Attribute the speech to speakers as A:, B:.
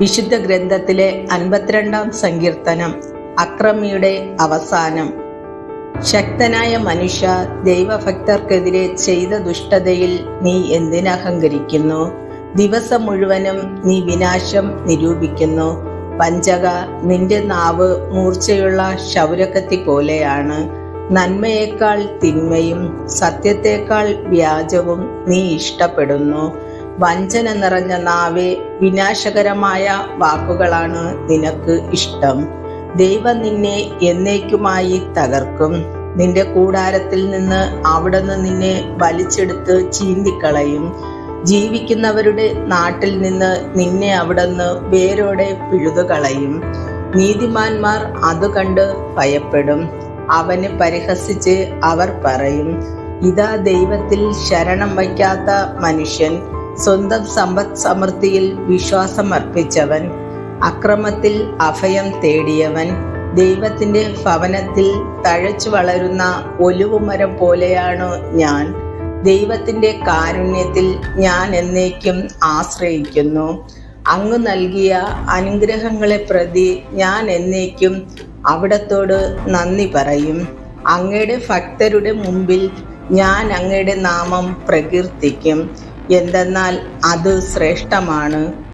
A: വിശുദ്ധ ഗ്രന്ഥത്തിലെ 52-ാം സങ്കീർത്തനം. അക്രമിയുടെ അവസാനം. ശക്തനായ മനുഷ്യ, ദൈവഭക്തർക്കെതിരെ ചെയ്ത ദുഷ്ടതയിൽ നീ എന്തിനഹങ്കരിക്കുന്നു? ദിവസം മുഴുവനും നീ വിനാശം നിരൂപിക്കുന്നു. വഞ്ചക, നിന്റെ നാവ് മൂർച്ചയുള്ള ക്ഷൗരക്കത്തി പോലെയാണ്. നന്മയേക്കാൾ തിന്മയും സത്യത്തേക്കാൾ വ്യാജവും നീ ഇഷ്ടപ്പെടുന്നു. വഞ്ചന നിറഞ്ഞ നാവേ, വിനാശകരമായ വാക്കുകളാണ് നിനക്ക് ഇഷ്ടം. ദൈവം നിന്നെ എന്നേക്കുമായി തകർക്കും. നിന്റെ കൂടാരത്തിൽ നിന്ന് അവിടുന്ന് നിന്നെ വലിച്ചെടുത്ത് ചീന്തിക്കളയും. ജീവിക്കുന്നവരുടെ നാട്ടിൽ നിന്ന് നിന്നെ അവിടുന്ന് വേരോടെ പിഴുതുകളയും. നീതിമാന്മാർ അത് കണ്ട് ഭയപ്പെടും. അവനെ പരിഹസിച്ച് അവർ പറയും, ഇതാ ദൈവത്തിൽ ശരണം വയ്ക്കാത്ത മനുഷ്യൻ, സ്വന്തം സമ്പദ് സമൃദ്ധിയിൽ വിശ്വാസം അർപ്പിച്ചവൻ, അക്രമത്തിൽ അഭയം തേടിയവൻ. ദൈവത്തിന്റെ ഭവനത്തിൽ തഴച്ചു വളരുന്ന ഒലിവുമരം പോലെയാണ് ഞാൻ. ദൈവത്തിന്റെ കാരുണ്യത്തിൽ ഞാൻ എന്നേക്കും ആശ്രയിക്കുന്നു. അങ്ങ് നൽകിയ അനുഗ്രഹങ്ങളെ പ്രതി ഞാൻ എന്നേക്കും അവിടത്തോട് നന്ദി പറയും. അങ്ങയുടെ ഭക്തരുടെ മുമ്പിൽ ഞാൻ അങ്ങയുടെ നാമം പ്രകീർത്തിക്കും. എന്തെന്നാൽ അത് ശ്രേഷ്ഠമാണ്.